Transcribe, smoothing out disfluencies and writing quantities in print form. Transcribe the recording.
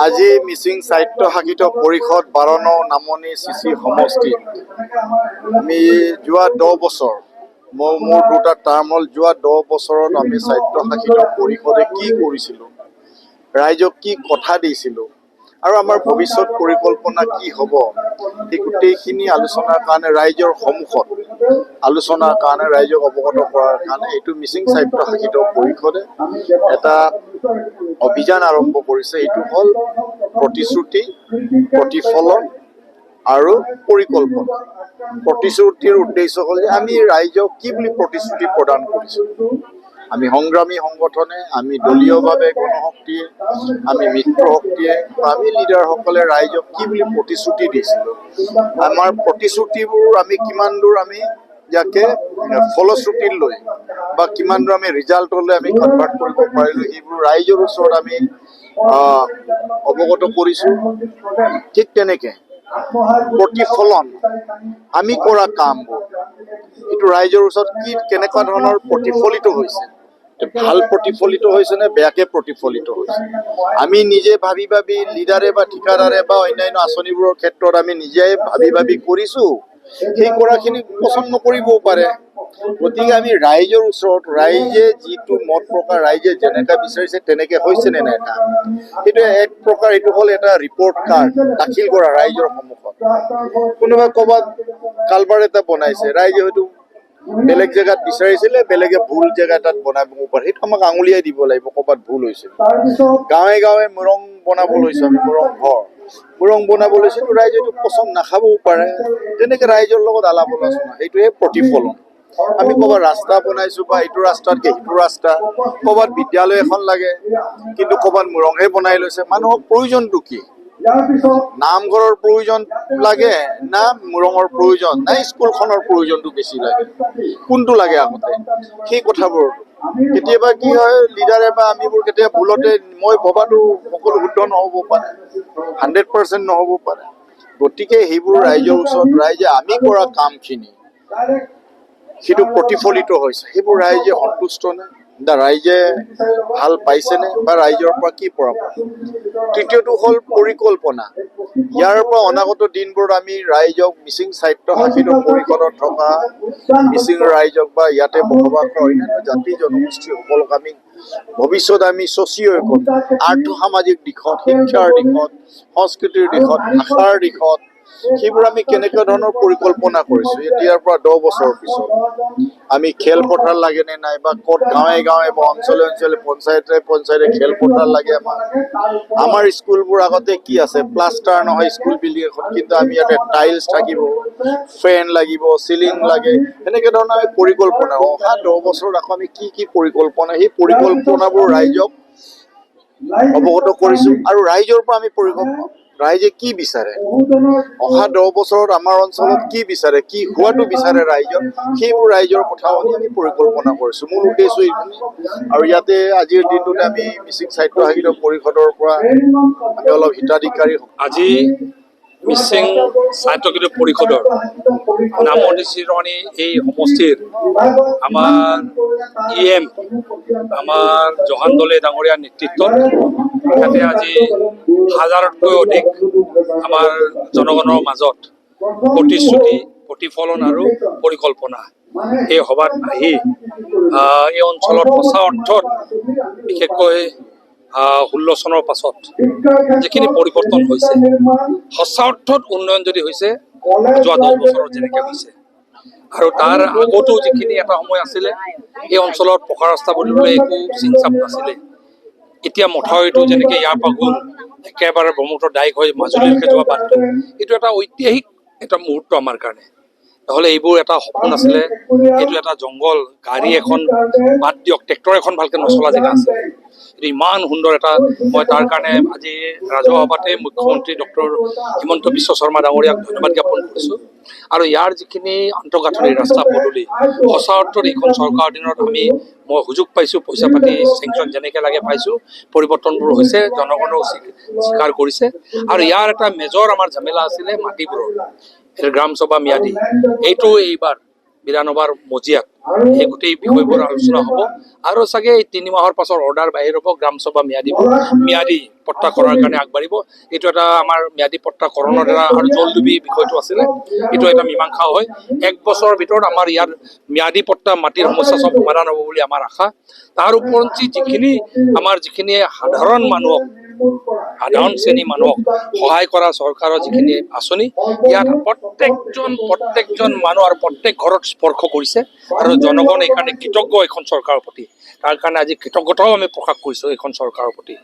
আজি মিচিং সাহিত্য শাসিত পৰিষদ 12 নং নামনি চিচি সমষ্টিত আমি যোৱা 10 বছৰ মোৰ দুটা টাৰ্ম হ'ল যোৱা 10 বছৰত আমি সাহিত্য শাসিত পৰিষদে কি কৰিছিলোঁ, ৰাইজক কি কথা দিছিলোঁ আৰু আমাৰ ভৱিষ্যত পৰিকল্পনা কি হ'ব, এই গোটেইখিনি আলোচনাৰ কাৰণে ৰাইজৰ সন্মুখত আলোচনাৰ কাৰণে ৰাইজক অৱগত কৰাৰ কাৰণে এইটো মিচিং সাহিত্য শাসিত পৰিষদে এটা অভিযান আৰম্ভ কৰিছে। এইটো হ'ল প্ৰতিশ্ৰুতি, প্ৰতিফলন আৰু পৰিকল্পনা। প্ৰতিশ্ৰুতিৰ উদ্দেশ্য হ'ল যে আমি ৰাইজক কি বুলি প্ৰতিশ্ৰুতি প্ৰদান কৰিছোঁ। আমি সংগ্ৰামী সংগঠনে, আমি দলীয়ভাৱে গণশক্তিয়ে, আমি মিত্ৰ শক্তিয়ে, আমি লিডাৰসকলে ৰাইজক কি বুলি প্ৰতিশ্ৰুতি দিছিলোঁ, আমাৰ প্ৰতিশ্ৰুতিবোৰ আমি কিমান দূৰ আমি ইয়াকে ফলশ্ৰুতিলৈ বা কিমান দূৰ আমি ৰিজাল্টলৈ আমি কনভাৰ্ট কৰিব পাৰিলোঁ, সেইবোৰ ৰাইজৰ ওচৰত আমি অৱগত কৰিছোঁ। ঠিক তেনেকৈ প্ৰতিফলন আমি কৰা কামবোৰ এইটো ৰাইজৰ ওচৰত কি কেনেকুৱা ধৰণৰ প্ৰতিফলিত হৈছে, ভাল প্ৰতিফলিত হৈছে নে বেয়াকে প্ৰতিফলিত হৈছে। আমি নিজে ভাবি ভাবি লিডাৰে বা ঠিকাদাৰে বা অন্যান্য আঁচনিবোৰৰ ক্ষেত্ৰত আমি নিজে ভাবি ভাবি কৰিছোঁ, সেই কৰাখিনি পচন্দ নকৰিবও পাৰে। গতিকে আমি ৰাইজৰ ওচৰত ৰাইজে যিটো মত প্ৰকাশ, ৰাইজে যেনেকৈ বিচাৰিছে তেনেকৈ হৈছে নে নাই কাম, সেইটো এক প্ৰকাৰ এইটো হ'ল এটা ৰিপৰ্ট কাৰ্ড দাখিল কৰা ৰাইজৰ সন্মুখত। কোনোবাই ক'ৰবাত কালভাৰ এটা বনাইছে, ৰাইজে হয়তো বেলেগ জেগাত বিচাৰিছিলে, বেলেগে ভুল জেগা এটাত বনাব পাৰে, সেইটো আমাক আঙুলিয়াই দিব লাগিব ক'ৰবাত ভুল হৈছে। গাঁৱে গাঁৱে মুৰং বনাব লৈছোঁ, আমি মুৰং বনাব লৈছোঁ, ৰাইজে এইটো পচন্দ নাখাবও পাৰে। তেনেকৈ ৰাইজৰ লগত আলাপ আলোচনা, সেইটোৱে প্ৰতিফলন। আমি ক'ৰবাত ৰাস্তা বনাইছোঁ বা ইটো ৰাস্তাতকৈ সিটো ৰাস্তা, ক'ৰবাত বিদ্যালয় এখন লাগে কিন্তু ক'ৰবাত মুৰংহে বনাই লৈছে। মানুহৰ প্ৰয়োজনটো কি? নামঘৰৰ প্ৰয়োজন লাগে না মুৰঙৰ প্ৰয়োজন, না স্কুলখনৰ প্ৰয়োজনটো বেছি লাগে, কোনটো লাগে আগতে, সেই কথাবোৰ কেতিয়াবা কি হয় লিডাৰে বা আমিবোৰ কেতিয়াবা ভুলতে, মই ভবাটো সকলো শুদ্ধ নহ'ব পাৰে, 100% নহ'ব পাৰে। গতিকে সেইবোৰ ৰাইজৰ ওচৰত ৰাইজে আমি কৰা কামখিনি সেইটো প্ৰতিফলিত হৈছে, সেইবোৰ ৰাইজে সন্তুষ্ট নে, ৰাইজে ভাল পাইছেনে বা ৰাইজৰ পৰা কি পৰামৰ্শ। তৃতীয়টো হ'ল পৰিকল্পনা। ইয়াৰ পৰা অনাগত দিনবোৰত আমি ৰাইজক মিচিং সাহিত্য শাসিত পৰিষদত থকা মিচিং ৰাইজক বা ইয়াতে বসবাস কৰা অন্যান্য জাতি জনগোষ্ঠীসকলক আমি ভৱিষ্যত আমি ছচিঅ' আৰ্থ সামাজিক দিশত, শিক্ষাৰ দিশত, সংস্কৃতিৰ দিশত, ভাষাৰ দিশত সেইবোৰ আমি কেনেকুৱা ধৰণৰ পৰিকল্পনা কৰিছোঁ। এতিয়াৰ পৰা 10 বছৰৰ পিছত আমি খেলপথাৰ লাগে নে নাই, বা ক'ত গাঁৱে গাঁৱে বা অঞ্চলে অঞ্চলে পঞ্চায়তে খেলপথাৰ লাগে। আমাৰ স্কুলবোৰ আগতে কি আছে, প্লাষ্টাৰ নহয় স্কুল বিল্ডিং এখন, কিন্তু আমি ইয়াতে টাইলছ থাকিব, ফেন লাগিব, চিলিং লাগে, এনেকৈ ধৰণৰ আমি পৰিকল্পনা অহা 10 বছৰত আকৌ আমি কি কি পৰিকল্পনা, সেই পৰিকল্পনাবোৰ ৰাইজক অৱগত কৰিছোঁ। আৰু ৰাইজৰ পৰা আমি ৰাইজে কি বিচাৰে, অহা 10 বছৰত আমাৰ অঞ্চলত কি বিচাৰে, কি হোৱাটো বিচাৰে ৰাইজৰ, সেইবোৰ ৰাইজৰ কথাও আমি পৰিকল্পনা কৰিছোঁ। মূল উদ্দেশ্য এইখিনি। আৰু ইয়াতে আজিৰ দিনটোতে আমি মিচিং সাহিত্য শাসিত পৰিষদৰ পৰা আমি অলপ হিতাধিকাৰী। আজি মিচিং সাহিত্য শাসিত পৰিষদৰ নামনি চিৰণি এই সমষ্টিৰ আমাৰ EM আমাৰ জহান দলে ডাঙৰীয়াৰ নেতৃত্বত ইয়াতে আজি হাজাৰতকৈ অধিক আমাৰ জনগণৰ মাজত প্ৰতিশ্ৰুতি, প্ৰতিফলন আৰু পৰিকল্পনা এই সভাত আহি এই অঞ্চলত সঁচা অৰ্থত বিশেষকৈ 16 চনৰ পাছত যিখিনি পৰিৱৰ্তন হৈছে, সঁচা অৰ্থত উন্নয়ন যদি হৈছে যোৱা 10 বছৰত যেনেকৈ হৈছে, আৰু তাৰ আগতো যিখিনি এটা সময় আছিলে এই অঞ্চলত পকা ৰাস্তা বুলিবলৈ একো চিন-চাপ নাছিলে। এতিয়া মথাউৰিটো যেনেকৈ ইয়াৰ পৰা গ'ল একেবাৰে ব্ৰহ্মপুত্ৰ দায়িক হৈ মাজুলীলৈকে যোৱা বাটটো, এইটো এটা ঐতিহাসিক এটা মুহূৰ্ত আমাৰ কাৰণে। নহ'লে এইবোৰ এটা সপোন আছিলে, এইটো এটা জংঘল, গাড়ী এখন বাদ দিয়ক, ট্ৰেক্টৰ এখন ভালকৈ নচলা জেগা আছে। এইটো ইমান সুন্দৰ এটা, মই তাৰ কাৰণে আজি ৰাজহুৱা সভাতে মুখ্যমন্ত্ৰী ডক্টৰ হিমন্ত বিশ্ব শৰ্মা ডাঙৰীয়াক ধন্যবাদ জ্ঞাপন কৰিছোঁ। আৰু ইয়াৰ যিখিনি আন্তঃগাঁথনি, ৰাস্তা পদূলি, সঁচা অৰ্থত এইখন চৰকাৰৰ দিনত মই সুযোগ পাইছোঁ, পইচা পাতি চেংচন যেনেকৈ লাগে পাইছোঁ, পৰিৱৰ্তনবোৰ হৈছে, জনগণেও স্বীকাৰ কৰিছে। আৰু ইয়াৰ এটা মেজৰ আমাৰ ঝামেলা আছিলে মাটিবোৰৰ, গ্ৰাম সভা ম্যাদী, এইটো এইবাৰ বিধানসভাৰ মজিয়াত এই গোটেই বিষয়বোৰ আলোচনা হ'ব আৰু চাগে এই 3 মাহৰ পাছৰ অৰ্ডাৰ বাহিৰ হ'ব গ্ৰাম সভা ম্যাদী পট্টা কৰাৰ কাৰণে আগবাঢ়িব এইটো এটা আমাৰ ম্যাদী পট্টাকৰণৰ দ্বাৰা আৰু জলডুবি বিষয়টো আছিলে এইটো এটা মীমাংসা হয় 1 বছৰৰ ভিতৰত আমাৰ ইয়াৰ ম্যাদী পট্টা মাটিৰ সমস্যা সব সমাধান হ'ব বুলি আমাৰ আশা তাৰ ওপৰঞ্চি যিখিনি সাধাৰণ মানুহক সাধাৰণ শ্ৰেণী মানুহক সহায় কৰা চৰকাৰৰ যিখিনি আঁচনি ইয়াত প্ৰত্যেকজন মানুহ আৰু প্ৰত্যেক ঘৰত স্পৰ্শ কৰিছে আৰু জনগণ এইকাৰণে কৃতজ্ঞ এইখন চৰকাৰৰ প্ৰতি তাৰ কাৰণে আজি কৃতজ্ঞতাও আমি প্ৰকাশ কৰিছোঁ এইখন চৰকাৰৰ প্ৰতি